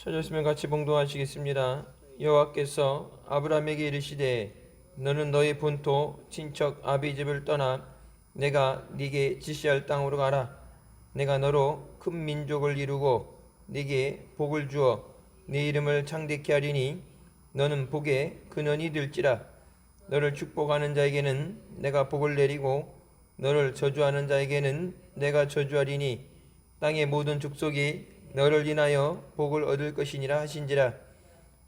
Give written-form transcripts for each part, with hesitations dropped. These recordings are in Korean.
찾았으면 같이 봉독하시겠습니다. 여호와께서 아브라함에게 이르시되 너는 너의 본토 친척 아비 집을 떠나 내가 네게 지시할 땅으로 가라. 내가 너로 큰 민족을 이루고 네게 복을 주어 네 이름을 창대케 하리니 너는 복의 근원이 될지라. 너를 축복하는 자에게는 내가 복을 내리고 너를 저주하는 자에게는 내가 저주하리니 땅의 모든 족속이 너를 인하여 복을 얻을 것이니라 하신지라.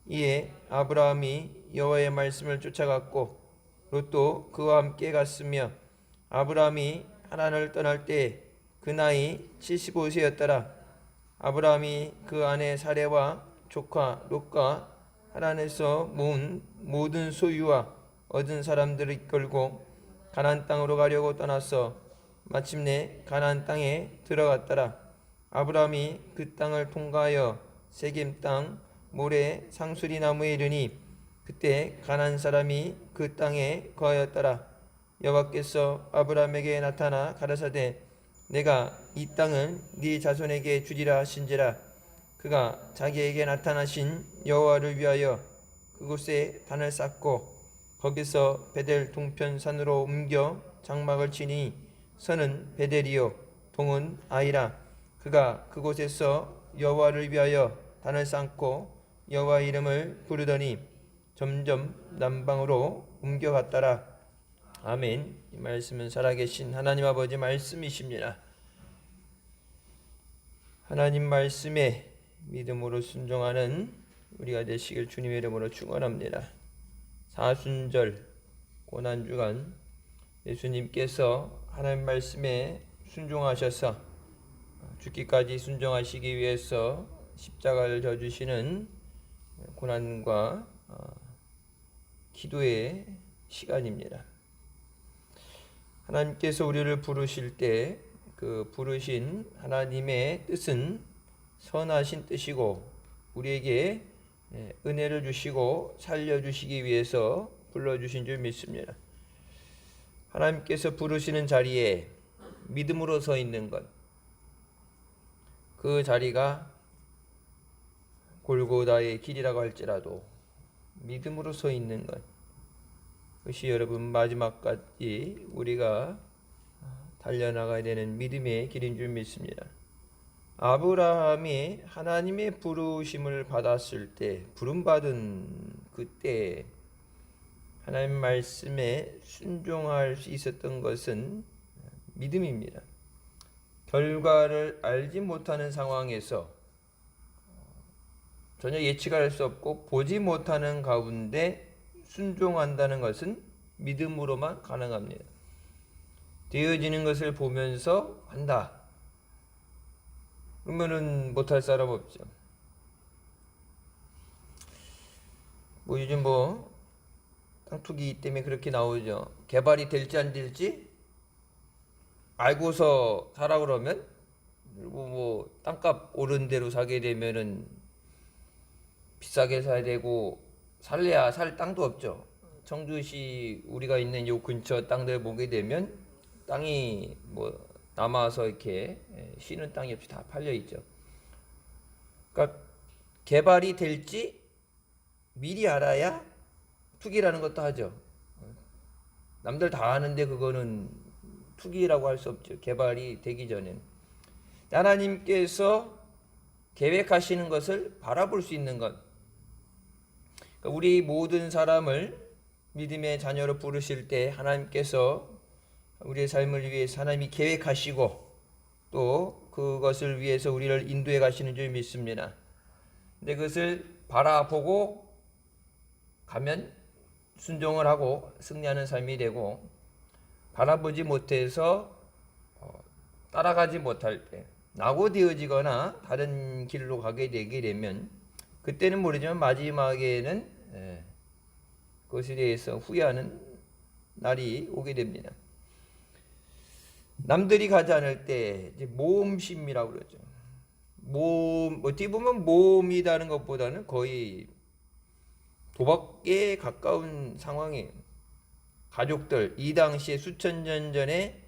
이에 아브라함이 여호와의 말씀을 쫓아갔고 롯도 그와 함께 갔으며 아브라함이 하란을 떠날 때 그 나이 75세였더라. 아브라함이 그 아내 사레와 조카 롯과 하란에서 모은 모든 소유와 얻은 사람들을 이끌고 가나안 땅으로 가려고 떠나서 마침내 가나안 땅에 들어갔더라. 아브라함이 그 땅을 통과하여 세겜 땅 모래 상수리 나무에 이르니 그때 가나안 사람이 그 땅에 거하였더라. 여호와께서 아브라함에게 나타나 가라사대 내가 이 땅을 네 자손에게 주리라 하신지라. 그가 자기에게 나타나신 여호와를 위하여 그곳에 단을 쌓고 거기서 베델 동편 산으로 옮겨 장막을 치니 선은 베델이요 동은 아이라. 그가 그곳에서 여호와를 위하여 단을 쌓고 여호와 이름을 부르더니 점점 남방으로 옮겨갔더라. 아멘. 이 말씀은 살아계신 하나님 아버지 말씀이십니다. 하나님 말씀에 믿음으로 순종하는 우리가 되시길 주님의 이름으로 축원합니다. 사순절 고난주간 예수님께서 하나님 말씀에 순종하셔서 죽기까지 순종하시기 위해서 십자가를 져주시는 고난과 기도의 시간입니다. 하나님께서 우리를 부르실 때 그 부르신 하나님의 뜻은 선하신 뜻이고 우리에게 은혜를 주시고 살려주시기 위해서 불러주신 줄 믿습니다. 하나님께서 부르시는 자리에 믿음으로 서 있는 것, 그 자리가 골고다의 길이라고 할지라도 믿음으로 서 있는 것, 그것이 여러분 마지막까지 우리가 달려나가야 되는 믿음의 길인 줄 믿습니다. 아브라함이 하나님의 부르심을 받았을 때, 부름받은 그때 하나님 말씀에 순종할 수 있었던 것은 믿음입니다. 결과를 알지 못하는 상황에서 전혀 예측할 수 없고 보지 못하는 가운데 순종한다는 것은 믿음으로만 가능합니다. 되어지는 것을 보면서 한다. 그러면은 못할 사람 없죠. 요즘 땅 투기 때문에 그렇게 나오죠. 개발이 될지 안 될지 알고서 사라 그러면 그리고 땅값 오른 대로 사게 되면은 비싸게 사야 되고 살래야 살 땅도 없죠. 청주시 우리가 있는 요 근처 땅들 보게 되면 땅이 남아서 이렇게 쉬는 땅이 없이 다 팔려 있죠. 그러니까 개발이 될지 미리 알아야 투기라는 것도 하죠. 남들 다 아는데 그거는 투기라고 할 수 없죠. 개발이 되기 전엔. 하나님께서 계획하시는 것을 바라볼 수 있는 것. 그러니까 우리 모든 사람을 믿음의 자녀로 부르실 때 하나님께서 우리의 삶을 위해서 하나님이 계획하시고 또 그것을 위해서 우리를 인도해 가시는 줄 믿습니다. 근데 그것을 바라보고 가면 순종을 하고 승리하는 삶이 되고 바라보지 못해서 따라가지 못할 때 낙오되어지거나 다른 길로 가게 되게 되면 그때는 모르지만 마지막에는 그것에 대해서 후회하는 날이 오게 됩니다. 남들이 가지 않을 때 이제 모험심이라고 그러죠. 어떻게 보면 모험이라는 것보다는 거의 도박에 가까운 상황이에요. 가족들, 이 당시에 수천 년 전에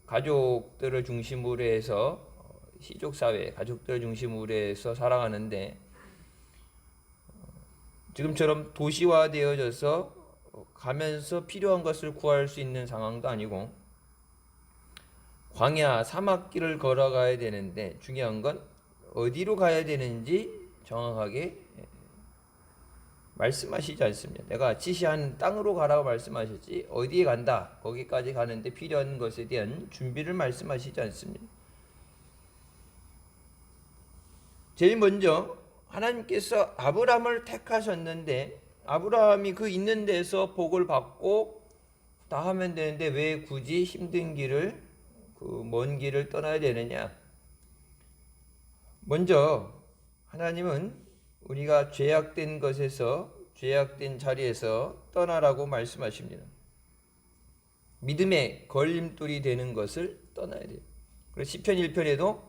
가족들을 중심으로 해서 시족사회, 가족들 중심으로 해서 살아가는데 지금처럼 도시화되어져서 가면서 필요한 것을 구할 수 있는 상황도 아니고 광야 사막길을 걸어가야 되는데 중요한 건 어디로 가야 되는지 정확하게 말씀하시지 않습니다. 내가 지시한 땅으로 가라고 말씀하셨지 어디에 간다 거기까지 가는데 필요한 것에 대한 준비를 말씀하시지 않습니다. 제일 먼저 하나님께서 아브라함을 택하셨는데 아브라함이 그 있는 데서 복을 받고 다 하면 되는데 왜 굳이 힘든 길을 그 먼 길을 떠나야 되느냐. 먼저 하나님은 우리가 죄악된 것에서 죄악된 자리에서 떠나라고 말씀하십니다. 믿음의 걸림돌이 되는 것을 떠나야 돼요. 그래서 시편 1편에도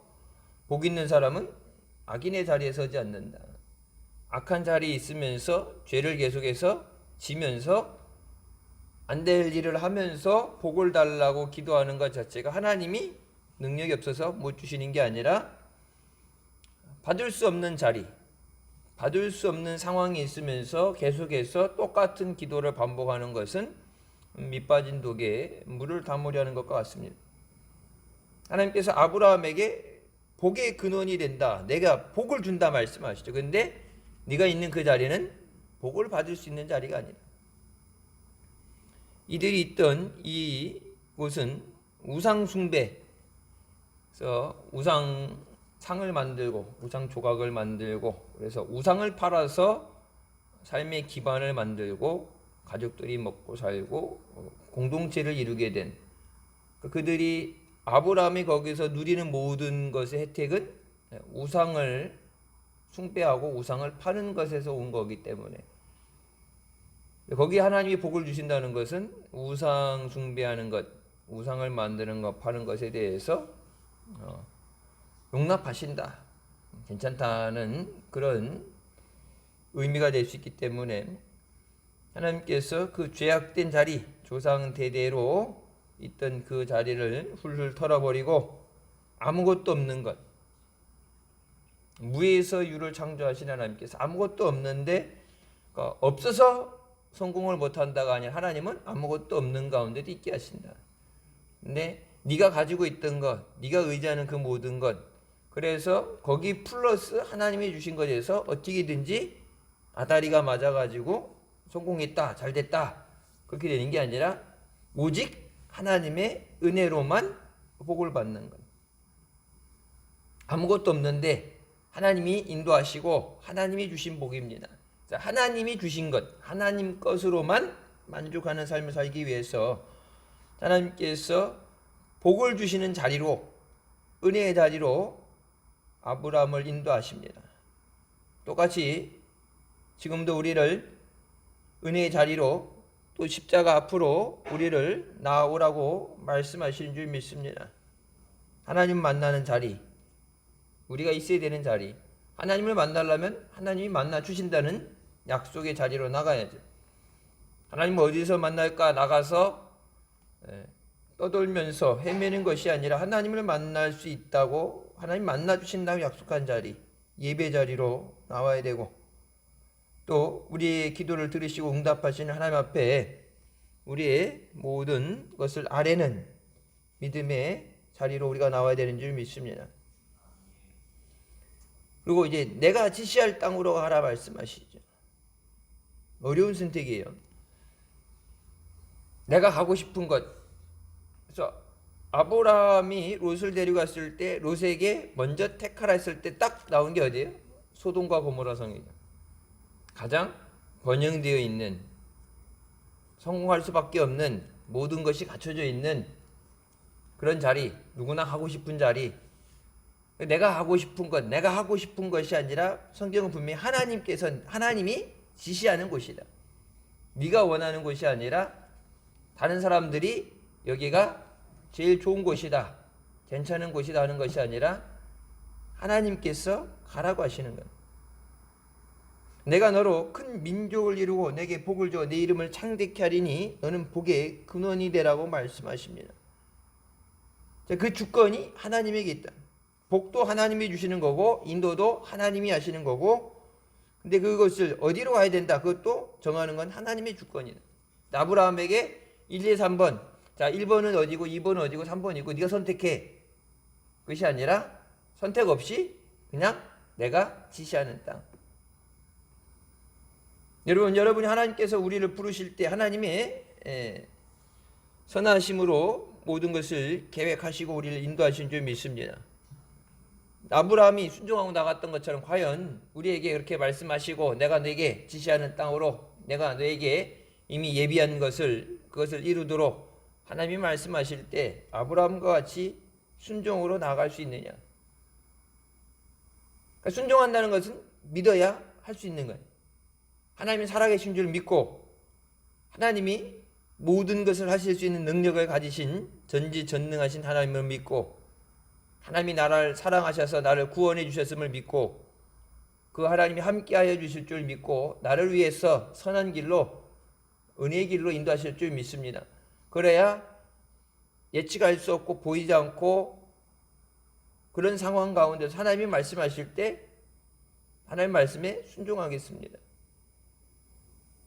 복 있는 사람은 악인의 자리에 서지 않는다. 악한 자리에 있으면서 죄를 계속해서 지면서 안 될 일을 하면서 복을 달라고 기도하는 것 자체가 하나님이 능력이 없어서 못 주시는 게 아니라 받을 수 없는 자리, 받을 수 없는 상황이 있으면서 계속해서 똑같은 기도를 반복하는 것은 밑빠진 독에 물을 담으려는 것과 같습니다. 하나님께서 아브라함에게 복의 근원이 된다. 내가 복을 준다 말씀하시죠. 근데 네가 있는 그 자리는 복을 받을 수 있는 자리가 아니다. 이들이 있던 이 곳은 우상 숭배, 그래서 우상상을 만들고 우상 조각을 만들고 그래서 우상을 팔아서 삶의 기반을 만들고 가족들이 먹고 살고 공동체를 이루게 된 그들이 아브라함이 거기서 누리는 모든 것의 혜택은 우상을 숭배하고 우상을 파는 것에서 온 거기 때문에 거기 하나님이 복을 주신다는 것은 우상 숭배하는 것, 우상을 만드는 것, 파는 것에 대해서 용납하신다, 괜찮다는 그런 의미가 될 수 있기 때문에 하나님께서 그 죄악된 자리, 조상 대대로 있던 그 자리를 훌훌 털어버리고 아무것도 없는 것, 무에서 유를 창조하신 하나님께서 아무것도 없는데 없어서 성공을 못한다가 아니라 하나님은 아무것도 없는 가운데도 있게 하신다. 근데 네가 가지고 있던 것, 네가 의지하는 그 모든 것, 그래서 거기 플러스 하나님이 주신 것에서 어떻게든지 아다리가 맞아가지고 성공했다, 잘됐다 그렇게 되는 게 아니라 오직 하나님의 은혜로만 복을 받는 것. 아무것도 없는데 하나님이 인도하시고 하나님이 주신 복입니다. 하나님이 주신 것, 하나님 것으로만 만족하는 삶을 살기 위해서 하나님께서 복을 주시는 자리로, 은혜의 자리로 아브라함을 인도하십니다. 똑같이 지금도 우리를 은혜의 자리로 또 십자가 앞으로 우리를 나아오라고 말씀하시는 줄 믿습니다. 하나님 만나는 자리, 우리가 있어야 되는 자리, 하나님을 만나려면 하나님이 만나 주신다는 약속의 자리로 나가야죠. 하나님 어디서 만날까 나가서 떠돌면서 헤매는 것이 아니라 하나님을 만날 수 있다고 하나님 만나 주신다고 약속한 자리, 예배 자리로 나와야 되고 또 우리의 기도를 들으시고 응답하시는 하나님 앞에 우리의 모든 것을 아뢰는 믿음의 자리로 우리가 나와야 되는 줄 믿습니다. 그리고 이제 내가 지시할 땅으로 가라 말씀하시죠. 어려운 선택이에요. 내가 가고 싶은 것. 그래서 아브라함이 롯을 데려갔을 때 롯에게 먼저 택하라 했을 때 딱 나온 게 어디예요? 소돔과 고모라 성이죠. 가장 번영되어 있는, 성공할 수밖에 없는, 모든 것이 갖춰져 있는 그런 자리, 누구나 하고 싶은 자리. 내가 하고 싶은 것, 내가 하고 싶은 것이 아니라 성경은 분명히 하나님이 지시하는 곳이다. 네가 원하는 곳이 아니라 다른 사람들이 여기가 제일 좋은 곳이다, 괜찮은 곳이다 하는 것이 아니라 하나님께서 가라고 하시는 것. 내가 너로 큰 민족을 이루고 내게 복을 줘 내 이름을 창대케 하리니 너는 복의 근원이 되라고 말씀하십니다. 그 주권이 하나님에게 있다. 복도 하나님이 주시는 거고 인도도 하나님이 하시는 거고, 근데 그것을 어디로 가야 된다, 그것도 정하는 건 하나님의 주권이다. 아브라함에게 1, 2, 3번, 자 1번은 어디고 2번은 어디고 3번이고 네가 선택해, 그것이 아니라 선택 없이 그냥 내가 지시하는 땅. 여러분이 하나님께서 우리를 부르실 때 하나님의 선하심으로 모든 것을 계획하시고 우리를 인도하신 줄 믿습니다. 아브라함이 순종하고 나갔던 것처럼 과연 우리에게 그렇게 말씀하시고 내가 너에게 지시하는 땅으로 내가 너에게 이미 예비한 그것을 이루도록 하나님이 말씀하실 때 아브라함과 같이 순종으로 나아갈 수 있느냐. 그러니까 순종한다는 것은 믿어야 할 수 있는 거예요. 하나님이 살아계신 줄 믿고 하나님이 모든 것을 하실 수 있는 능력을 가지신 전지전능하신 하나님을 믿고 하나님이 나를 사랑하셔서 나를 구원해 주셨음을 믿고 그 하나님이 함께하여 주실 줄 믿고 나를 위해서 선한 길로 은혜의 길로 인도하실 줄 믿습니다. 그래야 예측할 수 없고 보이지 않고 그런 상황 가운데서 하나님이 말씀하실 때 하나님 말씀에 순종하겠습니다.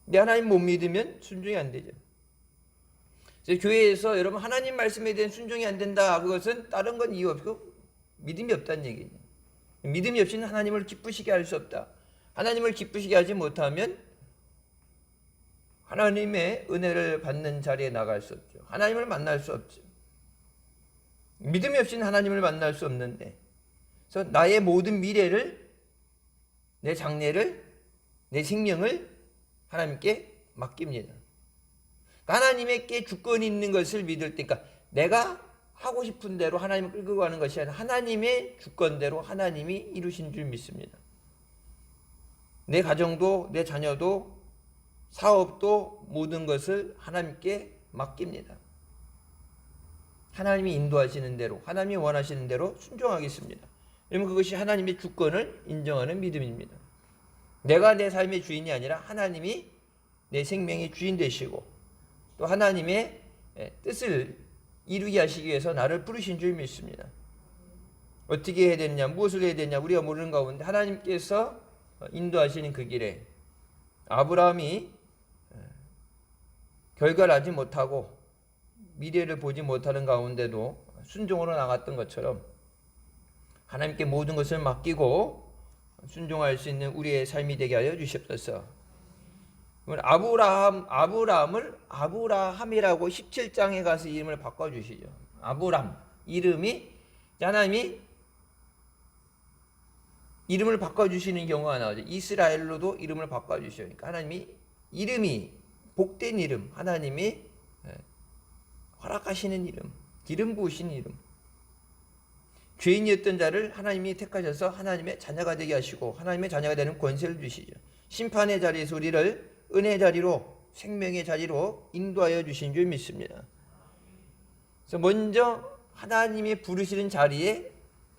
근데 하나님 못 믿으면 순종이 안 되죠. 그래서 교회에서 여러분 하나님 말씀에 대한 순종이 안 된다, 그것은 다른 건 이유 없고 믿음이 없다는 얘기죠. 믿음이 없이는 하나님을 기쁘시게 할 수 없다. 하나님을 기쁘시게 하지 못하면 하나님의 은혜를 받는 자리에 나갈 수 없죠. 하나님을 만날 수 없죠. 믿음이 없이는 하나님을 만날 수 없는데, 그래서 나의 모든 미래를, 내 장래를, 내 생명을 하나님께 맡깁니다. 하나님에게 주권이 있는 것을 믿을 때, 그러니까 내가 하고 싶은 대로 하나님을 끌고 가는 것이 아니라 하나님의 주권대로 하나님이 이루신 줄 믿습니다. 내 가정도, 내 자녀도, 사업도 모든 것을 하나님께 맡깁니다. 하나님이 인도하시는 대로, 하나님이 원하시는 대로 순종하겠습니다. 왜냐하면 그것이 하나님의 주권을 인정하는 믿음입니다. 내가 내 삶의 주인이 아니라 하나님이 내 생명의 주인 되시고 또 하나님의 뜻을 이루게 하시기 위해서 나를 부르신 줄 믿습니다. 어떻게 해야 되느냐, 무엇을 해야 되느냐 우리가 모르는 가운데 하나님께서 인도하시는 그 길에 아브라함이 결과를 하지 못하고 미래를 보지 못하는 가운데도 순종으로 나갔던 것처럼 하나님께 모든 것을 맡기고 순종할 수 있는 우리의 삶이 되게 하여 주시옵소서. 아브라함을 아브라함이라고 17장에 가서 이름을 바꿔주시죠. 아브람 이름이 하나님이 이름을 바꿔주시는 경우가 나오죠. 이스라엘로도 이름을 바꿔주셔요. 그러니까 하나님이 이름이 복된 이름, 하나님이 허락하시는 이름, 기름 부으신 이름. 죄인이었던 자를 하나님이 택하셔서 하나님의 자녀가 되게 하시고 하나님의 자녀가 되는 권세를 주시죠. 심판의 자리에서 우리를 은혜의 자리로, 생명의 자리로 인도하여 주신 줄 믿습니다. 그래서 먼저 하나님이 부르시는 자리에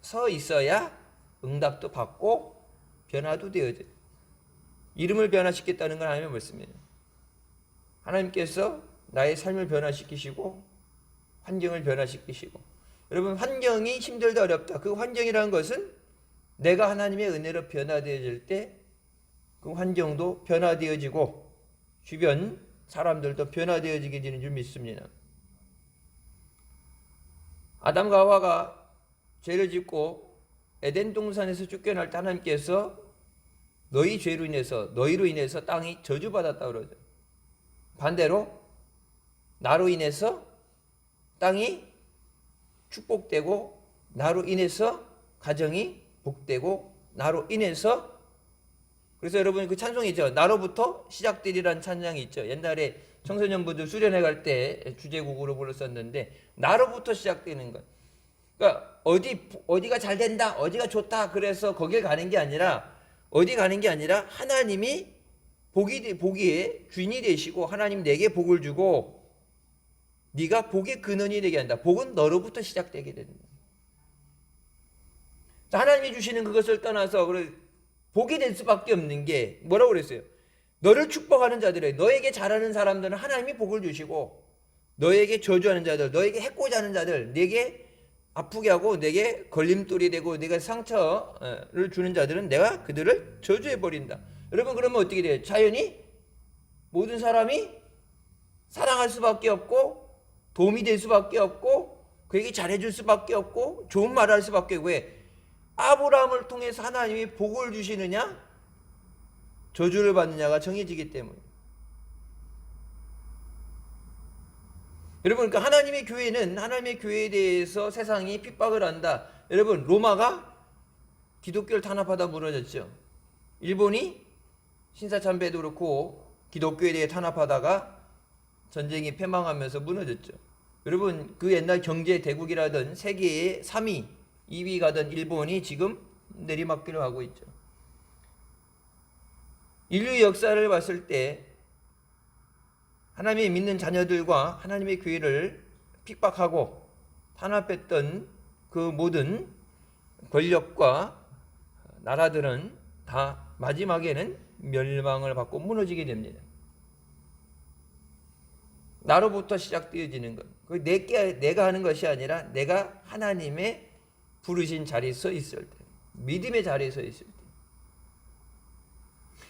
서 있어야 응답도 받고 변화도 되어져요. 이름을 변화시켰다는 건 하나님의 말씀이에요. 하나님께서 나의 삶을 변화시키시고 환경을 변화시키시고, 여러분 환경이 힘들다 어렵다, 그 환경이라는 것은 내가 하나님의 은혜로 변화되어질 때 그 환경도 변화되어지고 주변 사람들도 변화되어지게 되는 줄 믿습니다. 아담과 하와가 죄를 짓고 에덴 동산에서 쫓겨날 때 하나님께서 너희로 인해서 땅이 저주받았다 그러죠. 반대로 나로 인해서 땅이 축복되고 나로 인해서 가정이 복되고 나로 인해서, 그래서 여러분 그 찬송이죠. 나로부터 시작되리라는 찬양이 있죠. 옛날에 청소년부들 수련회 갈 때 주제곡으로 불렀었는데 나로부터 시작되는 것. 그러니까 어디가 잘 된다, 어디가 좋다 그래서 거길 가는 게 아니라, 어디 가는 게 아니라 하나님이 복의 주인이 되시고 하나님 내게 복을 주고 네가 복의 근원이 되게 한다. 복은 너로부터 시작되게 된다. 하나님이 주시는 그것을 떠나서 복이 될 수밖에 없는 게 뭐라고 그랬어요? 너를 축복하는 자들에, 너에게 잘하는 사람들은 하나님이 복을 주시고 너에게 저주하는 자들, 너에게 해코지 하는 자들, 내게 아프게 하고 내게 걸림돌이 되고 내가 상처를 주는 자들은 내가 그들을 저주해 버린다. 여러분, 그러면 어떻게 돼요? 자연히 모든 사람이 사랑할 수밖에 없고 도움이 될 수밖에 없고 그에게 잘해줄 수밖에 없고 좋은 말을 할 수밖에 없고. 왜? 아브라함을 통해서 하나님이 복을 주시느냐 저주를 받느냐가 정해지기 때문에. 여러분, 그러니까 하나님의 교회는 하나님의 교회에 대해서 세상이 핍박을 한다. 여러분, 로마가 기독교를 탄압하다 무너졌죠. 일본이 신사참배도 그렇고 기독교에 대해 탄압하다가 전쟁이 패망하면서 무너졌죠. 여러분, 그 옛날 경제 대국이라던 세계의 3위, 2위 가던 일본이 지금 내리막길을 하고 있죠. 인류 역사를 봤을 때 하나님의 믿는 자녀들과 하나님의 교회를 핍박하고 탄압했던 그 모든 권력과 나라들은 다 마지막에는 멸망을 받고 무너지게 됩니다. 나로부터 시작되어지는 것. 내가 하는 것이 아니라 내가 하나님의 부르신 자리에 서 있을 때, 믿음의 자리에 서 있을 때.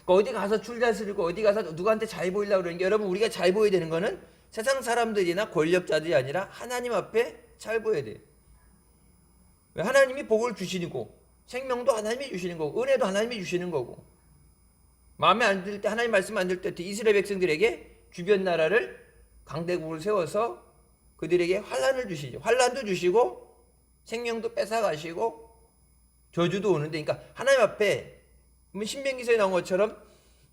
어디 가서 줄다스리고 어디 가서 누구한테 잘 보이려고 그러는 게, 여러분, 우리가 잘 보여야 되는 거는 세상 사람들이나 권력자들이 아니라 하나님 앞에 잘 보여야 돼요. 하나님이 복을 주시고 생명도 하나님이 주시는 거고 은혜도 하나님이 주시는 거고, 마음에 안 들 때, 하나님 말씀 안 들 때 이스라엘 백성들에게 주변 나라를 강대국을 세워서 그들에게 환난을 주시죠. 환난도 주시고 생명도 뺏어가시고 저주도 오는데, 그러니까 하나님 앞에 신명기서에 나온 것처럼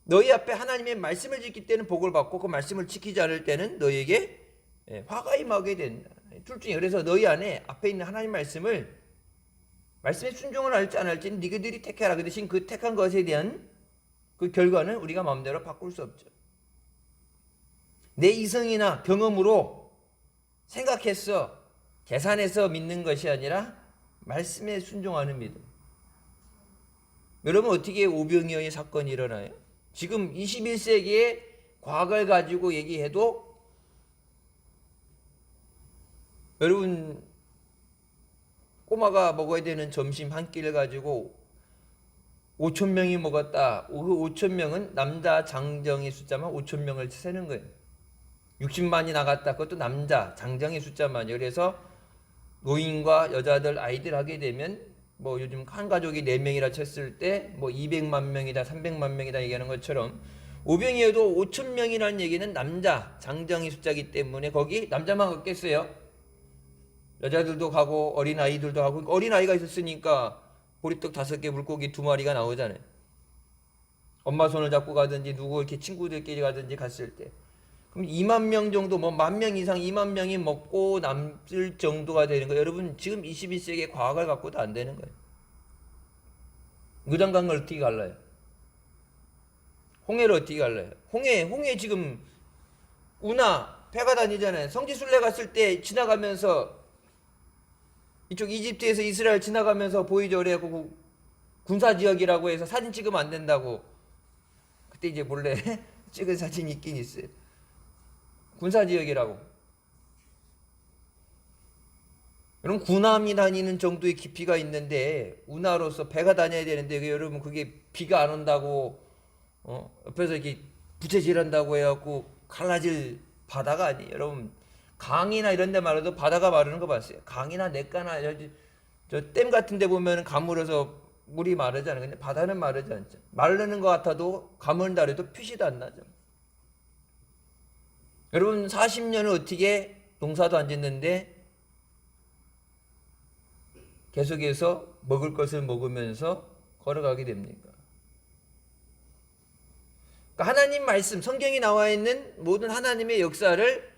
너희 앞에 하나님의 말씀을 지킬 때는 복을 받고 그 말씀을 지키지 않을 때는 너희에게 화가 임하게 된다. 둘 중에. 그래서 너희 안에 앞에 있는 하나님 말씀에 순종을 할지 안 할지는 너희들이 택해라. 그 대신 그 택한 것에 대한 그 결과는 우리가 마음대로 바꿀 수 없죠. 내 이성이나 경험으로 생각해서 계산해서 믿는 것이 아니라 말씀에 순종하는 믿음. 여러분, 어떻게 오병이어의 사건이 일어나요? 지금 21세기의 과거를 가지고 얘기해도 여러분, 꼬마가 먹어야 되는 점심 한 끼를 가지고 5천 명이 먹었다. 그 5천 명은 남자 장정의 숫자만 5천 명을 세는 거예요. 60만이 나갔다. 그것도 남자 장정의 숫자만이요. 그래서 노인과 여자들, 아이들 하게 되면 뭐 요즘 한 가족이 4명이라 쳤을 때 뭐 200만 명이다 300만 명이다 얘기하는 것처럼, 오병이어도 5천 명이라는 얘기는 남자 장정의 숫자이기 때문에 거기 남자만 갔겠어요? 여자들도 가고 어린아이들도 가고. 어린아이가 있었으니까 보리떡 5개 물고기 2마리가 나오잖아요. 엄마 손을 잡고 가든지 누구 이렇게 친구들끼리 가든지 갔을 때. 그럼 2만 명 정도, 뭐 1만 명 이상 2만 명이 먹고 남을 정도가 되는 거예요. 여러분, 지금 21세기의 과학을 갖고도 안 되는 거예요. 무장강을 어떻게 갈라요? 홍해를 어떻게 갈라요? 홍해 지금 운하 배가 다니잖아요. 성지순례 갔을 때 지나가면서 이쪽 이집트에서 이스라엘 지나가면서 보이죠. 그래갖고 군사지역이라고 해서 사진 찍으면 안 된다고 그때 이제 몰래 찍은 사진이 있긴 있어요. 군사지역이라고. 여러분, 군함이 다니는 정도의 깊이가 있는데 운하로서 배가 다녀야 되는데, 여러분, 그게 비가 안 온다고 옆에서 이렇게 부채질한다고 해갖고 갈라질 바다가 아니에요. 여러분, 강이나 이런 데 말해도 바다가 마르는 거 봤어요? 강이나 냇가나 저 댐 같은 데 보면 가물어서 물이 마르잖아요. 근데 바다는 마르지 않죠. 마르는 것 같아도 가물다 해도 표시도 안 나죠. 여러분, 40년을 어떻게 농사도 안 짓는데 계속해서 먹을 것을 먹으면서 걸어가게 됩니까? 그러니까 하나님 말씀, 성경에 나와 있는 모든 하나님의 역사를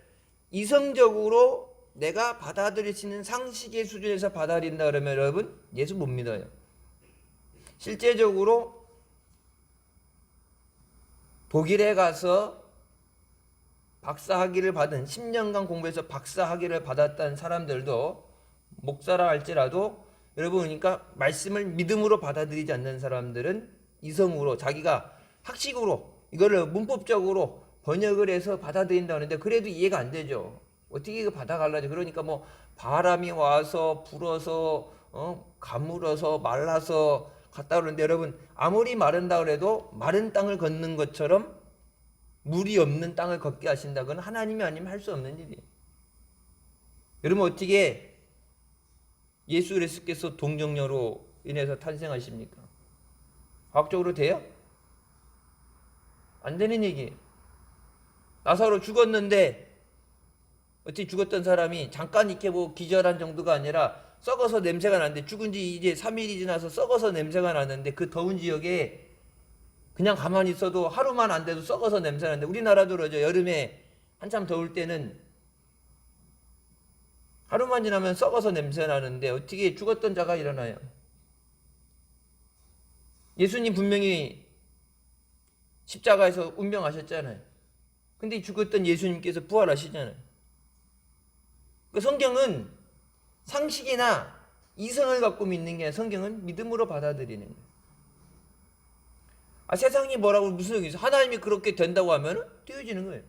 이성적으로 내가 받아들일 수 있는 상식의 수준에서 받아들인다 그러면 여러분, 예수 못 믿어요. 실제적으로 독일에 가서 박사학위를 받은 10년간 공부해서 박사학위를 받았다는 사람들도 목사라 할지라도, 여러분, 그러니까 말씀을 믿음으로 받아들이지 않는 사람들은 이성으로 자기가 학식으로 이거를 문법적으로 번역을 해서 받아들인다는데 그래도 이해가 안 되죠. 어떻게 그 바다 갈라져? 그러니까 뭐 바람이 와서 불어서 가물어서 말라서 갔다 오는데, 여러분 아무리 마른다 그래도 마른 땅을 걷는 것처럼 물이 없는 땅을 걷게 하신다고는 하나님이 아니면 할 수 없는 일이에요. 여러분 어떻게 예수 그리스도께서 동정녀로 인해서 탄생하십니까? 과학적으로 돼요? 안 되는 얘기예요. 나사로 죽었는데 어떻게 죽었던 사람이 잠깐 이렇게 뭐 기절한 정도가 아니라 썩어서 냄새가 나는데, 죽은 지 이제 3일이 지나서 썩어서 냄새가 나는데, 그 더운 지역에 그냥 가만히 있어도 하루만 안 돼도 썩어서 냄새 나는데, 우리나라도 그러죠. 여름에 한참 더울 때는 하루만 지나면 썩어서 냄새 나는데 어떻게 죽었던 자가 일어나요? 예수님 분명히 십자가에서 운명하셨잖아요. 근데 죽었던 예수님께서 부활하시잖아요. 그 성경은 상식이나 이성을 갖고 믿는 게 아니라 성경은 믿음으로 받아들이는 거예요. 세상이 뭐라고 무슨 얘기 있어? 하나님이 그렇게 된다고 하면 되어지는 거예요.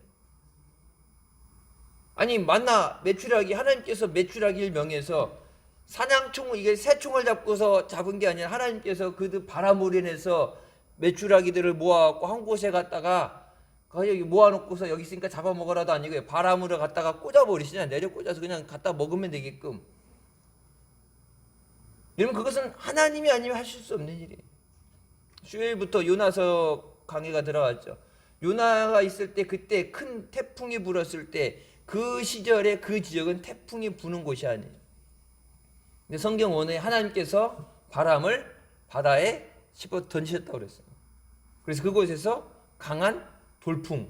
아니 만나 메추라기, 하나님께서 메추라기를 명해서 사냥총, 이게 새총을 잡고서 잡은 게 아니라 하나님께서 그 바람으로 인해서 메추라기들을 모아갖고 한 곳에 갔다가 여기 모아놓고서 여기 있으니까 잡아먹으라도 아니고요, 바람으로 갖다가 꽂아버리시잖아요. 내려 꽂아서 그냥 갖다 먹으면 되게끔. 여러분 그것은 하나님이 아니면 하실 수 없는 일이에요. 수요일부터 요나서 강의가 들어왔죠. 요나가 있을 때, 그때 큰 태풍이 불었을 때 그 시절에 그 지역은 태풍이 부는 곳이 아니에요. 근데 성경 원어에 하나님께서 바람을 바다에 씹어 던지셨다고 그랬어요. 그래서 그곳에서 강한 돌풍,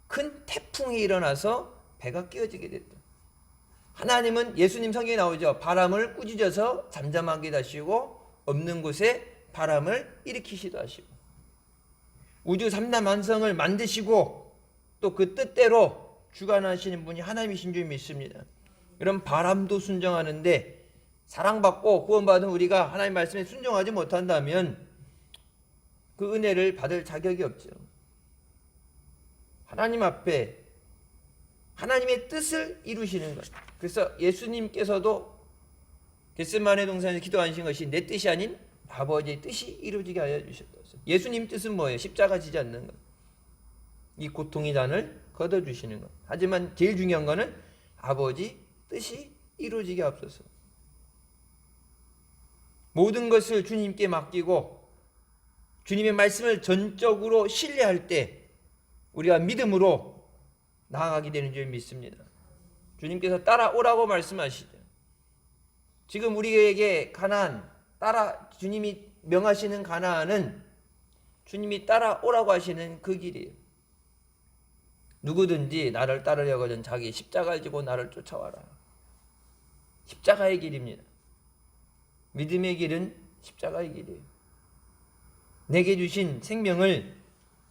큰 태풍이 일어나서 배가 끼어지게 됐다. 하나님은, 예수님 성경에 나오죠. 바람을 꾸짖어서 잠잠하게 하시고 없는 곳에 바람을 일으키시도 하시고, 우주 3단 완성을 만드시고 또 그 뜻대로 주관하시는 분이 하나님이신 줄 믿습니다. 이런 바람도 순종하는데, 사랑받고 구원받은 우리가 하나님 말씀에 순종하지 못한다면 그 은혜를 받을 자격이 없죠. 하나님 앞에 하나님의 뜻을 이루시는 것. 그래서 예수님께서도 겟세마네 동산에서 기도하신 것이 내 뜻이 아닌 아버지의 뜻이 이루어지게 하여 주셨다. 예수님 뜻은 뭐예요? 십자가 지지 않는 것. 이 고통의 잔을 걷어주시는 것. 하지만 제일 중요한 거는 아버지 뜻이 이루어지게 하옵소서. 모든 것을 주님께 맡기고 주님의 말씀을 전적으로 신뢰할 때 우리가 믿음으로 나아가게 되는 줄 믿습니다. 주님께서 따라오라고 말씀하시죠. 지금 우리에게 가나안, 주님이 명하시는 가나안은 주님이 따라오라고 하시는 그 길이에요. 누구든지 나를 따르려거든 자기 십자가를 지고 나를 쫓아와라. 십자가의 길입니다. 믿음의 길은 십자가의 길이에요. 내게 주신 생명을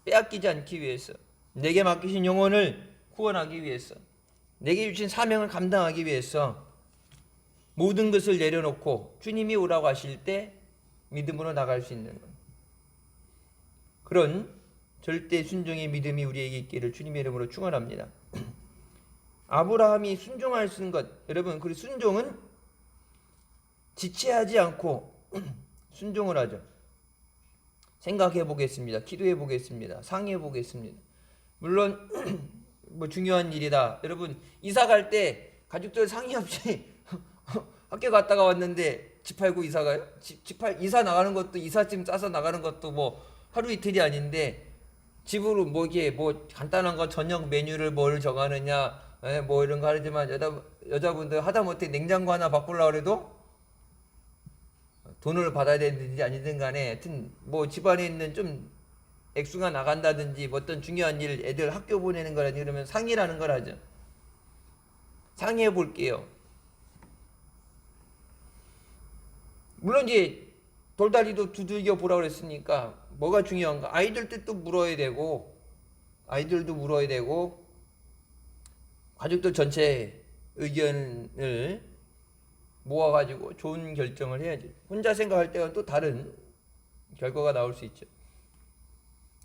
빼앗기지 않기 위해서, 내게 맡기신 영혼을 구원하기 위해서, 내게 주신 사명을 감당하기 위해서 모든 것을 내려놓고 주님이 오라고 하실 때 믿음으로 나갈 수 있는 것. 그런 절대 순종의 믿음이 우리에게 있기를 주님의 이름으로 축원합니다. 아브라함이 순종할 수 있는 것, 여러분, 그 순종은 지체하지 않고 순종을 하죠. 생각해 보겠습니다. 기도해 보겠습니다. 상의해 보겠습니다. 물론 뭐 중요한 일이다. 여러분 이사 갈 때 가족들 상의 없이 학교 갔다가 왔는데 집 팔고 이사 가요? 이사 나가는 것도, 이삿짐 싸서 나가는 것도 뭐 하루 이틀이 아닌데, 집으로 뭐 이게 뭐 간단한 거 저녁 메뉴를 뭘 정하느냐, 뭐 이런 거 하지만 여자분들 하다못해 냉장고 하나 바꾸려고 해도 돈을 받아야 되든지 아니든 간에 하여튼 뭐 집안에 있는 좀 액수가 나간다든지 뭐 어떤 중요한 일, 애들 학교 보내는 거라든지 그러면 상의라는 걸 하죠. 상의해 볼게요. 물론 이제 돌다리도 두들겨 보라고 그랬으니까 뭐가 중요한가? 아이들 뜻도 물어야 되고, 아이들도 물어야 되고, 가족들 전체 의견을 모아가지고 좋은 결정을 해야지. 혼자 생각할 때와 또 다른 결과가 나올 수 있죠.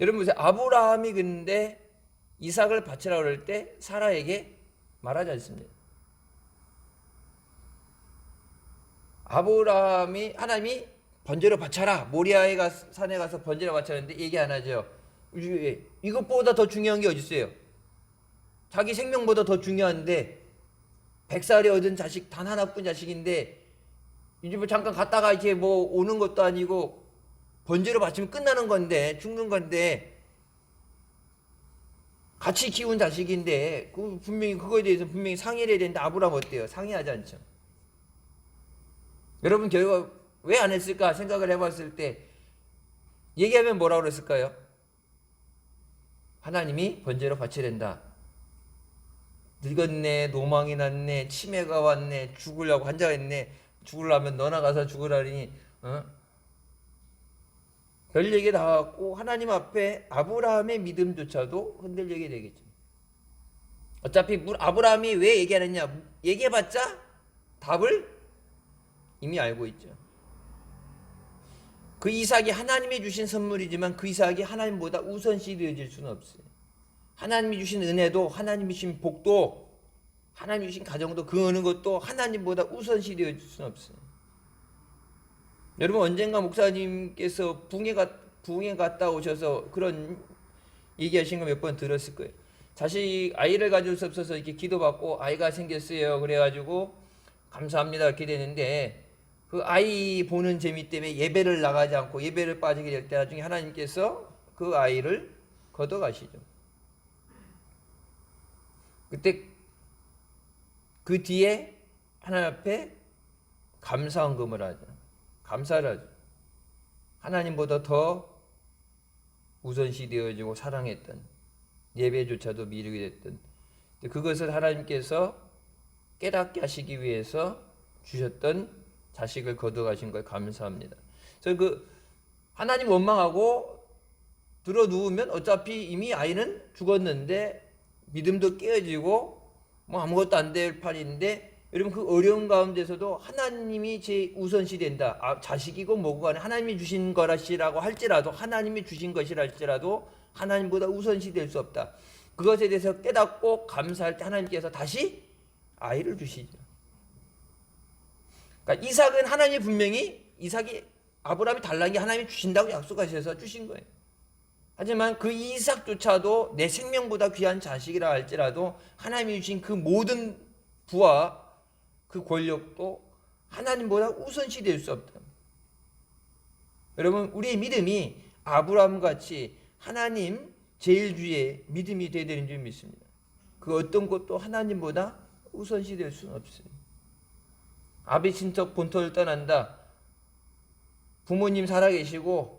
여러분 보세요. 아브라함이 근데 이삭을 바치라고 그럴 때 사라에게 말하지 않습니다. 하나님이 번제로 바쳐라. 모리아에 산에 가서 번제로 바쳤는데 얘기 안 하죠. 이것보다 더 중요한 게 어디 있어요? 자기 생명보다 더 중요한데 100살에 얻은 자식 단 하나뿐 자식인데 이제 뭐 잠깐 갔다가 이제 뭐 오는 것도 아니고 번제로 바치면 끝나는 건데 죽는 건데 같이 키운 자식인데 분명히 그거에 대해서 분명히 상의를 해야 되는데 아브라함 어때요? 상의하지 않죠. 여러분 결과 왜 안 했을까 생각을 해봤을 때 얘기하면 뭐라고 그랬을까요? 하나님이 번제로 바쳐야 된다. 늙었네, 노망이 났네, 치매가 왔네, 죽으려고 환장했네, 죽으려면 너나 가서 죽으라니, 별 얘기 다 갖고 하나님 앞에 아브라함의 믿음조차도 흔들리게 되겠죠. 어차피 아브라함이 왜 얘기하느냐, 얘기해봤자 답을 이미 알고 있죠. 그 이삭이 하나님이 주신 선물이지만 그 이삭이 하나님보다 우선시 되어질 수는 없어요. 하나님이 주신 은혜도 하나님이 주신 복도 하나님이 주신 가정도 그 어느 것도 하나님보다 우선시 되어질 수는 없어요. 여러분 언젠가 목사님께서 부흥회 갔다 오셔서 그런 얘기하신 거 몇 번 들었을 거예요. 자식 아이를 가질 수 없어서 이렇게 기도받고 아이가 생겼어요. 그래가지고 감사합니다 이렇게 되는데 그 아이 보는 재미 때문에 예배를 나가지 않고 예배를 빠지게 될 때 나중에 하나님께서 그 아이를 걷어가시죠. 그때 그 뒤에 하나님 앞에 감사헌금을 하죠. 감사를 하죠. 하나님보다 더 우선시 되어지고 사랑했던 예배조차도 미루게 됐던 그것을 하나님께서 깨닫게 하시기 위해서 주셨던 자식을 거둬가신 걸 감사합니다. 그래서 하나님 원망하고 들어 누우면 어차피 이미 아이는 죽었는데 믿음도 깨어지고 뭐 아무것도 안 될 판인데 여러분 그 어려운 가운데서도 하나님이 제 우선시 된다. 자식이고 뭐고 간에 하나님이 주신 거라시라고 할지라도 하나님이 주신 것이라 할지라도 하나님보다 우선시 될 수 없다. 그것에 대해서 깨닫고 감사할 때 하나님께서 다시 아이를 주시죠. 그러니까 이삭은 하나님이 분명히 이삭이 아브라함이 달라는 게 하나님이 주신다고 약속하셔서 주신 거예요. 하지만 그 이삭조차도 내 생명보다 귀한 자식이라 할지라도 하나님이 주신 그 모든 부와 그 권력도 하나님보다 우선시 될 수 없다. 여러분 우리의 믿음이 아브라함같이 하나님 제일주의 믿음이 되어야 되는 줄 믿습니다. 그 어떤 것도 하나님보다 우선시 될 수는 없어요. 아비 친척 본토를 떠난다. 부모님 살아계시고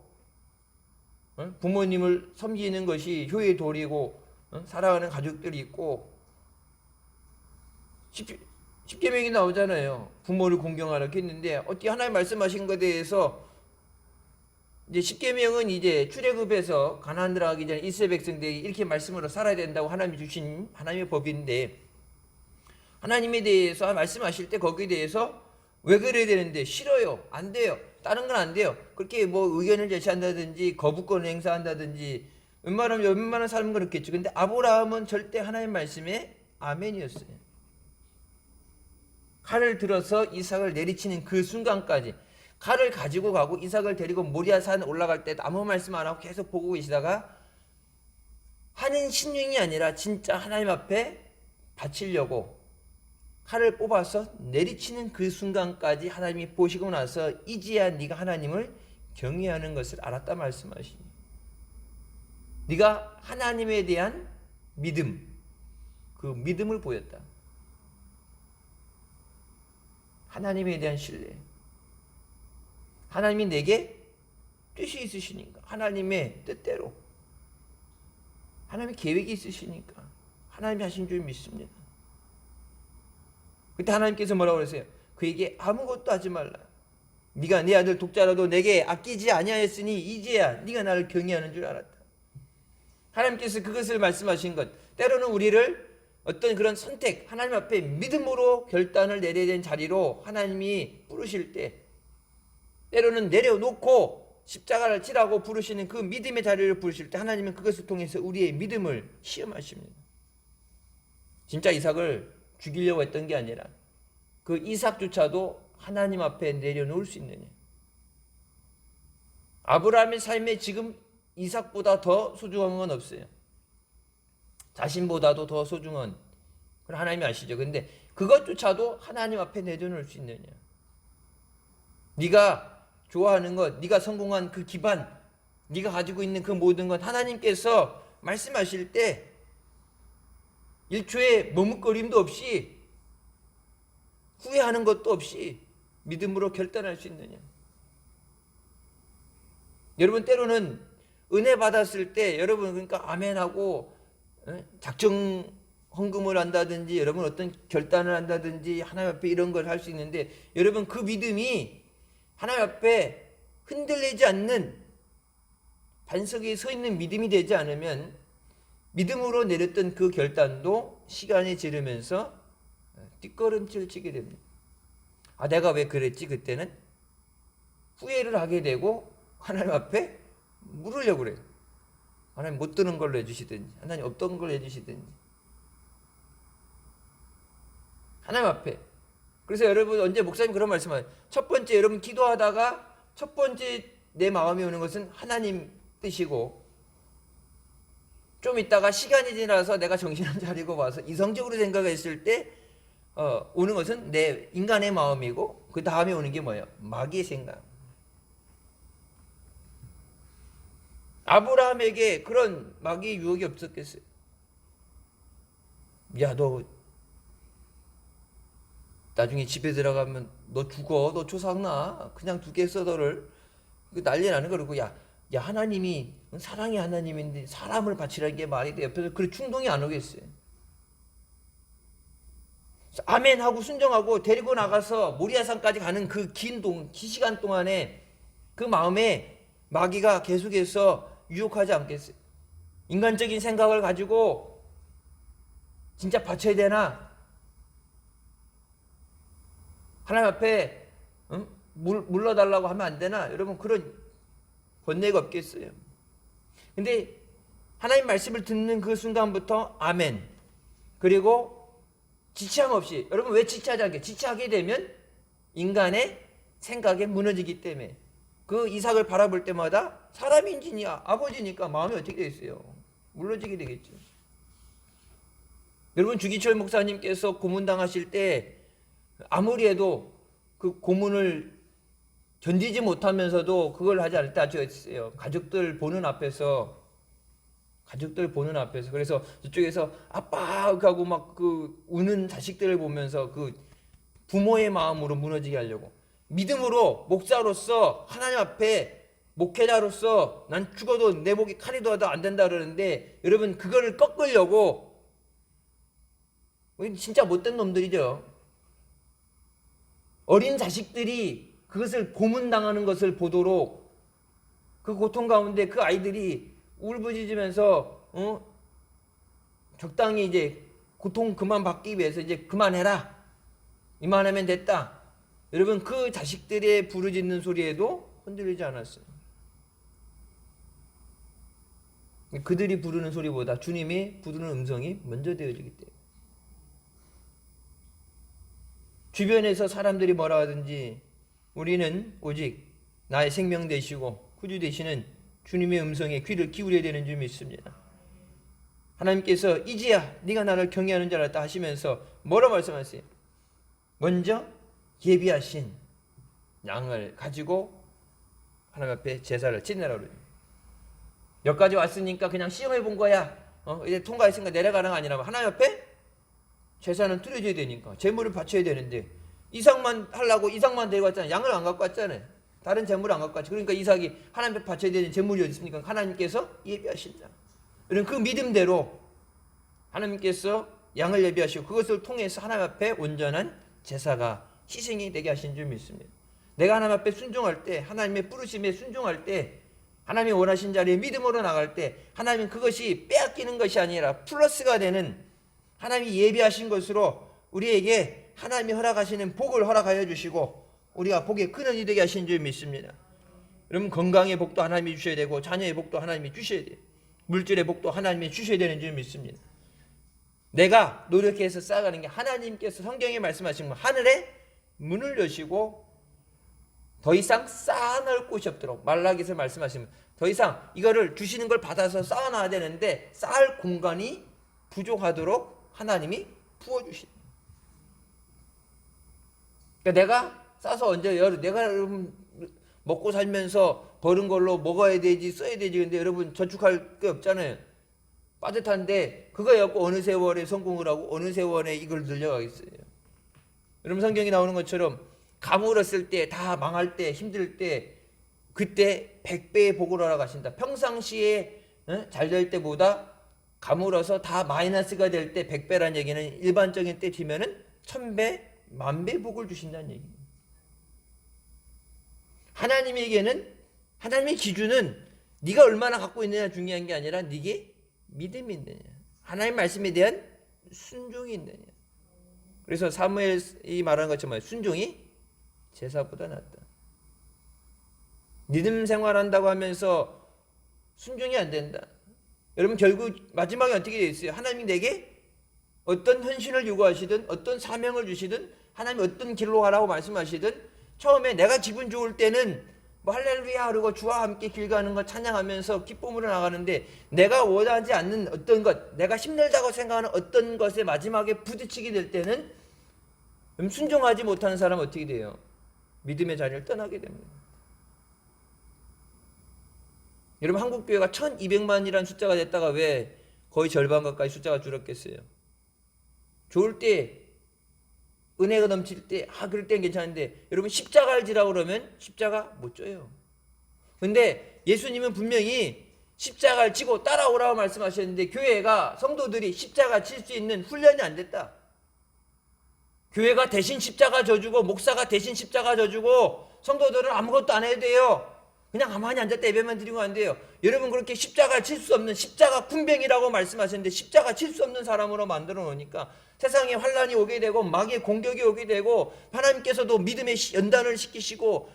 부모님을 섬기는 것이 효의 도리고 사랑하는 가족들이 있고 십계명이 나오잖아요. 부모를 공경하라 했는데 어떻게 하나님 말씀하신 것에 대해서 이제 십계명은 이제 출애굽에서 가나안 들어가기 전에 이스라엘 백성들이 이렇게 말씀으로 살아야 된다고 하나님이 주신 하나님의 법인데 하나님에 대해서 말씀하실 때 거기에 대해서 왜 그래야 되는데 싫어요. 안 돼요. 다른 건 안 돼요. 그렇게 뭐 의견을 제시한다든지 거부권을 행사한다든지 웬만한 사람은 그렇겠죠. 근데 아브라함은 절대 하나님 말씀에 아멘이었어요. 칼을 들어서 이삭을 내리치는 그 순간까지 칼을 가지고 가고 이삭을 데리고 모리아 산 올라갈 때도 아무 말씀 안 하고 계속 보고 계시다가 하는 신용이 아니라 진짜 하나님 앞에 바치려고 칼을 뽑아서 내리치는 그 순간까지 하나님이 보시고 나서 이제야 네가 하나님을 경외하는 것을 알았다 말씀하시니 네가 하나님에 대한 믿음 그 믿음을 보였다. 하나님에 대한 신뢰. 하나님이 내게 뜻이 있으시니까 하나님의 뜻대로 하나님의 계획이 있으시니까 하나님이 하신 줄 믿습니다. 그때 하나님께서 뭐라고 그러세요? 그에게 아무것도 하지 말라. 네가 네 아들 독자라도 내게 아끼지 아니하였으니 이제야 네가 나를 경외하는 줄 알았다. 하나님께서 그것을 말씀하신 것 때로는 우리를 어떤 그런 선택 하나님 앞에 믿음으로 결단을 내려야 되는 자리로 하나님이 부르실 때 때로는 내려놓고 십자가를 치라고 부르시는 그 믿음의 자리를 부르실 때 하나님은 그것을 통해서 우리의 믿음을 시험하십니다. 진짜 이삭을 죽이려고 했던 게 아니라 그 이삭조차도 하나님 앞에 내려놓을 수 있느냐. 아브라함의 삶에 지금 이삭보다 더 소중한 건 없어요. 자신보다도 더 소중한, 그걸 하나님이 아시죠. 근데 그것조차도 하나님 앞에 내려놓을 수 있느냐. 네가 좋아하는 것, 네가 성공한 그 기반, 네가 가지고 있는 그 모든 것, 하나님께서 말씀하실 때 1초의 머뭇거림도 없이, 후회하는 것도 없이 믿음으로 결단할 수 있느냐. 여러분, 때로는 은혜 받았을 때 여러분 그러니까 아멘하고 작정 헌금을 한다든지 여러분 어떤 결단을 한다든지 하나님 앞에 이런 걸 할 수 있는데, 여러분 그 믿음이 하나님 앞에 흔들리지 않는 반석에 서 있는 믿음이 되지 않으면 믿음으로 내렸던 그 결단도 시간이 지르면서 뒷걸음질 치게 됩니다. 아, 내가 왜 그랬지 그때는? 후회를 하게 되고 하나님 앞에 물으려고 그래요. 하나님 못 드는 걸로 해주시든지, 하나님 없던 걸로 해주시든지, 하나님 앞에. 그래서 여러분, 언제 목사님 그런 말씀하세요. 첫 번째 여러분 기도하다가 첫 번째 내 마음에 오는 것은 하나님 뜻이고, 좀 있다가 시간이 지나서 내가 정신 안 차리고 와서 이성적으로 생각했을 때 오는 것은 내 인간의 마음이고, 그 다음에 오는 게 뭐예요? 마귀의 생각. 아브라함에게 그런 마귀의 유혹이 없었겠어요? 야, 너 나중에 집에 들어가면 너 죽어, 너 조상나, 그냥 두겠어 너를. 난리 나는 거. 그리고 야 하나님이 사랑의 하나님인데 사람을 바치라는 게 말이 돼. 옆에서 그런 충동이 안 오겠어요. 아멘 하고 순종하고 데리고 나가서 모리아산까지 가는 그 긴 시간 동안에 그 마음에 마귀가 계속해서 유혹하지 않겠어요? 인간적인 생각을 가지고 진짜 바쳐야 되나? 하나님 앞에 물러달라고 하면 안 되나? 여러분, 그런 번뇌가 없겠어요? 근데 하나님 말씀을 듣는 그 순간부터 아멘, 그리고 지체함 없이. 여러분, 왜 지체하지 않게? 지체하게 되면 인간의 생각에 무너지기 때문에. 그 이삭을 바라볼 때마다 사람인지 아버지니까 마음이 어떻게 되겠어요? 물러지게 되겠죠. 여러분, 주기철 목사님께서 고문당하실 때 아무리 해도 그 고문을 견디지 못하면서도 그걸 하지 않을 때 아주 있어요. 가족들 보는 앞에서. 그래서 저쪽에서 아빠 하고 막 그 우는 자식들을 보면서 그 부모의 마음으로 무너지게 하려고, 믿음으로 목사로서 하나님 앞에 목회자로서 난 죽어도 내 목이 칼이 돋아도 안 된다 그러는데, 여러분 그거를 꺾으려고, 진짜 못된 놈들이죠. 어린 자식들이 그것을 고문당하는 것을 보도록 그 고통 가운데 그 아이들이 울부짖으면서 적당히 이제 고통 그만 받기 위해서 이제 그만해라, 이만하면 됐다. 여러분, 그 자식들의 부르짖는 소리에도 흔들리지 않았어요. 그들이 부르는 소리보다 주님이 부르는 음성이 먼저 되어지기 때문에. 주변에서 사람들이 뭐라 하든지 우리는 오직 나의 생명 되시고 구주 되시는 주님의 음성에 귀를 기울여야 되는 줄 믿습니다. 하나님께서 이제야 네가 나를 경외하는 줄 알았다 하시면서 뭐라 말씀하세요? 먼저 예비하신 양을 가지고 하나님 앞에 제사를 지내라 그래요. 여기까지 왔으니까 그냥 시험해 본 거야. 이제 통과했으니까 내려가는 거 아니라 하나님 앞에 제사는 드려줘야 되니까 제물을 바쳐야 되는데, 이삭만 하려고 이삭만 데리고 왔잖아요. 양을 안 갖고 왔잖아요. 다른 제물을 안 갖고 왔지. 그러니까 이삭이 하나님 앞에 바쳐야 되는 제물이 어디 있습니까? 하나님께서 예비하신다. 그 믿음대로 하나님께서 양을 예비하시고 그것을 통해서 하나님 앞에 온전한 제사가 희생이 되게 하신 줄 믿습니다. 내가 하나님 앞에 순종할 때, 하나님의 부르심에 순종할 때, 하나님이 원하신 자리에 믿음으로 나갈 때, 하나님은 그것이 빼앗기는 것이 아니라 플러스가 되는, 하나님이 예비하신 것으로 우리에게 하나님이 허락하시는 복을 허락하여 주시고 우리가 복의 근원이 되게 하신 줄 믿습니다. 여러분, 건강의 복도 하나님이 주셔야 되고 자녀의 복도 하나님이 주셔야 돼요. 물질의 복도 하나님이 주셔야 되는 줄 믿습니다. 내가 노력해서 쌓아가는 게 하나님께서 성경에 말씀하신 거 하늘에 문을 여시고 더 이상 쌓아놓을 곳이 없도록 말라기서 말씀하시면 더 이상 이거를 주시는 걸 받아서 쌓아놔야 되는데 쌓을 공간이 부족하도록 하나님이 부어주신다. 그러니까 내가 싸서 언제 내가 여러분 먹고 살면서 버는 걸로 먹어야 되지 써야 되지 근데 여러분 저축할 게 없잖아요. 빠듯한데 그거 갖고 어느 세월에 성공을 하고 어느 세월에 이걸 늘려가겠어요. 여러분 성경이 나오는 것처럼 가물었을 때 다 망할 때 힘들 때 그때 100배의 복을 허락하신다. 평상시에 잘 될 때보다 가물어서 다 마이너스가 될 때 100배란 얘기는 일반적인 때 치면은 1000배, 10,000배 복을 주신다는 얘기입니다. 하나님에게는 하나님의 기준은 네가 얼마나 갖고 있느냐 중요한 게 아니라 네게 믿음이 있느냐, 하나님 말씀에 대한 순종이 있느냐. 그래서 사무엘이 말하는 것처럼 순종이 제사보다 낫다. 믿음 생활한다고 하면서 순종이 안 된다. 여러분 결국 마지막에 어떻게 되어 있어요? 하나님이 내게 어떤 헌신을 요구하시든 어떤 사명을 주시든 하나님이 어떤 길로 가라고 말씀하시든 처음에 내가 기분 좋을 때는 뭐 할렐루야 그러고 주와 함께 길 가는 거 찬양하면서 기쁨으로 나가는데 내가 원하지 않는 어떤 것, 내가 힘들다고 생각하는 어떤 것에 마지막에 부딪히게 될 때는 순종하지 못하는 사람은 어떻게 돼요? 믿음의 자리를 떠나게 됩니다. 여러분 한국교회가 1200만이라는 숫자가 됐다가 왜 거의 절반 가까이 숫자가 줄었겠어요? 좋을 때 은혜가 넘칠 때 그럴 땐 괜찮은데 여러분 십자가를 지라고 그러면 십자가 못 져요. 근데 예수님은 분명히 십자가를 지고 따라오라고 말씀하셨는데 교회가 성도들이 십자가 질 수 있는 훈련이 안 됐다. 교회가 대신 십자가 져주고 목사가 대신 십자가 져주고 성도들은 아무것도 안 해도 돼요. 그냥 가만히 앉았다 예배만 드리고 안 돼요. 여러분 그렇게 십자가 칠 수 없는 십자가 군병이라고 말씀하셨는데 십자가 칠 수 없는 사람으로 만들어 놓으니까 세상에 환란이 오게 되고 마귀의 공격이 오게 되고 하나님께서도 믿음의 연단을 시키시고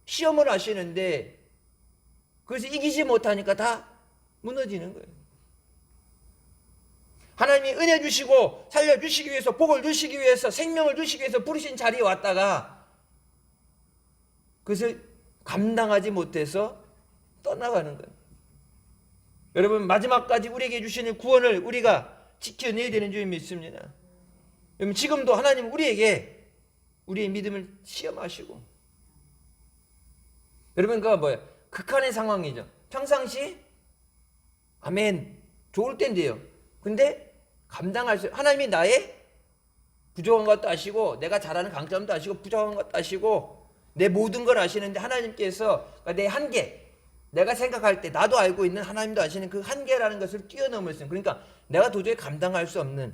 시험을 하시는데 그래서 이기지 못하니까 다 무너지는 거예요. 하나님이 은혜 주시고 살려주시기 위해서 복을 주시기 위해서 생명을 주시기 위해서 부르신 자리에 왔다가 그것을 감당하지 못해서 떠나가는 거예요. 여러분 마지막까지 우리에게 주시는 구원을 우리가 지켜내야 되는 줄 믿습니다. 여러분 지금도 하나님 우리에게 우리의 믿음을 시험하시고 여러분 그거 뭐예요? 극한의 상황이죠. 평상시 아멘 좋을 때인데요. 근데 감당할 수 하나님이 나의 부족한 것도 아시고 내가 잘하는 강점도 아시고 부족한 것도 아시고 내 모든 걸 아시는데 하나님께서 그러니까 내 한계 내가 생각할 때 나도 알고 있는 하나님도 아시는 그 한계라는 것을 뛰어넘을 수 있는 그러니까 내가 도저히 감당할 수 없는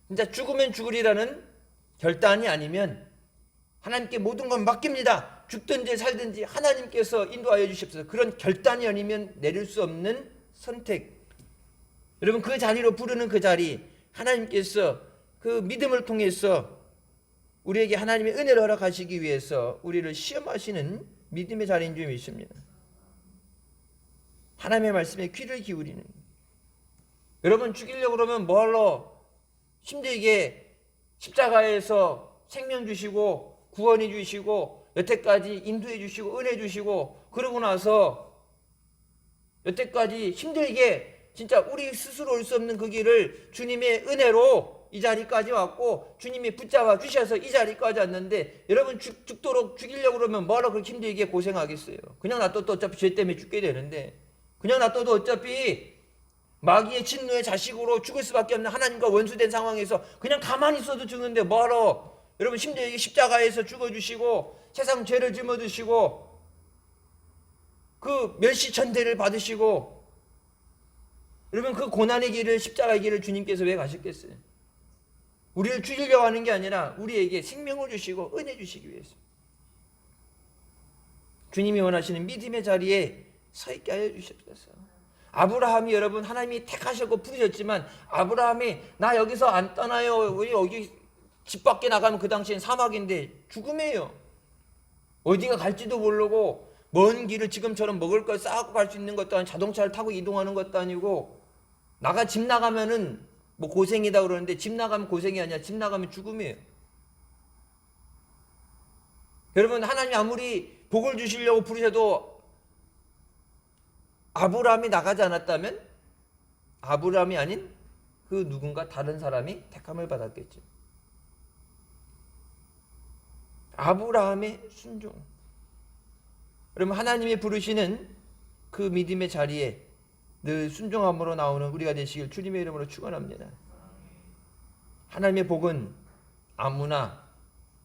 진짜 죽으면 죽으리라는 결단이 아니면 하나님께 모든 건 맡깁니다. 죽든지 살든지 하나님께서 인도하여 주십시오. 그런 결단이 아니면 내릴 수 없는 선택. 여러분 그 자리로 부르는 그 자리 하나님께서 그 믿음을 통해서 우리에게 하나님의 은혜를 허락하시기 위해서 우리를 시험하시는 믿음의 자리인 줄 믿습니다. 하나님의 말씀에 귀를 기울이는 여러분 죽이려고 그러면 뭐하러 힘들게 십자가에서 생명 주시고 구원해 주시고 여태까지 인도해 주시고 은혜 주시고 그러고 나서 여태까지 힘들게 진짜 우리 스스로 올 수 없는 그 길을 주님의 은혜로 이 자리까지 왔고 주님이 붙잡아 주셔서 이 자리까지 왔는데 여러분 죽도록 죽이려고 그러면 뭐하러 그렇게 힘들게 고생하겠어요. 그냥 놔둬도 어차피 죄 때문에 죽게 되는데 그냥 놔둬도 어차피 마귀의 진노의 자식으로 죽을 수밖에 없는 하나님과 원수된 상황에서 그냥 가만히 있어도 죽는데 뭐하러 여러분 심지어 십자가에서 죽어주시고 세상 죄를 짊어지시고 그 멸시천대를 받으시고 여러분 그 고난의 길을 십자가의 길을 주님께서 왜 가셨겠어요? 우리를 죽이려고 하는 게 아니라 우리에게 생명을 주시고 은혜 주시기 위해서 주님이 원하시는 믿음의 자리에 서 있게 하여 주십소서. 아브라함이 여러분 하나님이 택하셨고 부르셨지만 아브라함이 나 여기서 안 떠나요. 우리 여기 집 밖에 나가면 그 당시엔 사막인데 죽음이에요. 어디가 갈지도 모르고 먼 길을 지금처럼 먹을 걸 쌓고 갈 수 있는 것도 아니고 자동차를 타고 이동하는 것도 아니고 집 나가면은 뭐 고생이다 그러는데 집 나가면 고생이 아니야. 집 나가면 죽음이에요. 여러분, 하나님이 아무리 복을 주시려고 부르셔도 아브라함이 나가지 않았다면 아브라함이 아닌 그 누군가 다른 사람이 택함을 받았겠죠. 아브라함의 순종. 여러분, 하나님이 부르시는 그 믿음의 자리에 늘 순종함으로 나오는 우리가 되시길 주님의 이름으로 축원합니다. 하나님의 복은 아무나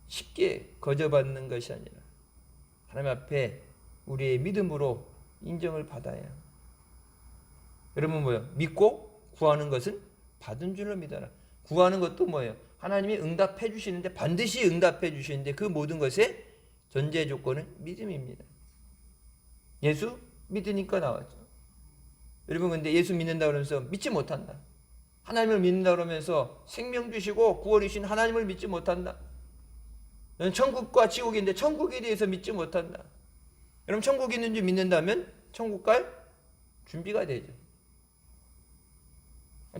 쉽게 거저받는 것이 아니라 하나님 앞에 우리의 믿음으로 인정을 받아야. 여러분, 뭐예요? 믿고 구하는 것은 받은 줄로 믿어라. 구하는 것도 뭐예요? 하나님이 응답해 주시는데, 반드시 응답해 주시는데 그 모든 것의 전제 조건은 믿음입니다. 예수 믿으니까 나왔죠. 여러분, 근데 예수 믿는다 그러면서 믿지 못한다. 하나님을 믿는다 그러면서 생명 주시고 구원 주신 하나님을 믿지 못한다. 너는 천국과 지옥인데 천국에 대해서 믿지 못한다. 여러분, 천국이 있는 줄 믿는다면 천국 갈 준비가 되죠.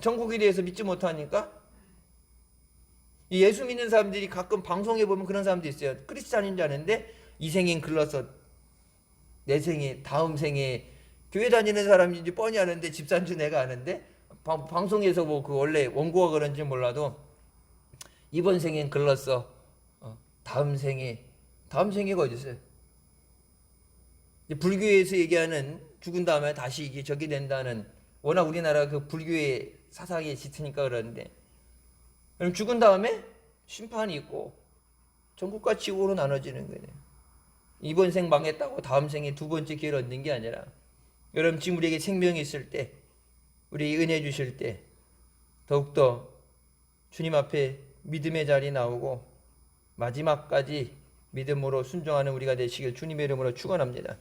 천국에 대해서 믿지 못하니까 예수 믿는 사람들이 가끔 방송에 보면 그런 사람도 있어요. 크리스찬인 줄 아는데 이 생엔 글렀어, 내 생에, 다음 생에 교회 다니는 사람인지 뻔히 아는데 집사인 줄 내가 아는데 방송에서 뭐 그 원래 원고가 그런지 몰라도 이번 생엔 글렀어, 다음 생애가 어디 있어요? 불교에서 얘기하는 죽은 다음에 다시 이게 저기 된다는, 워낙 우리나라 그 불교의 사상이 짙으니까 그러는데, 그럼 죽은 다음에 심판이 있고 천국과 지옥으로 나눠지는 거예요. 이번 생 망했다고 다음 생에 두 번째 기회를 얻는 게 아니라, 여러분, 지금 우리에게 생명이 있을 때, 우리 은혜 주실 때 더욱더 주님 앞에 믿음의 자리 나오고 마지막까지 믿음으로 순종하는 우리가 되시길 주님의 이름으로 축원합니다.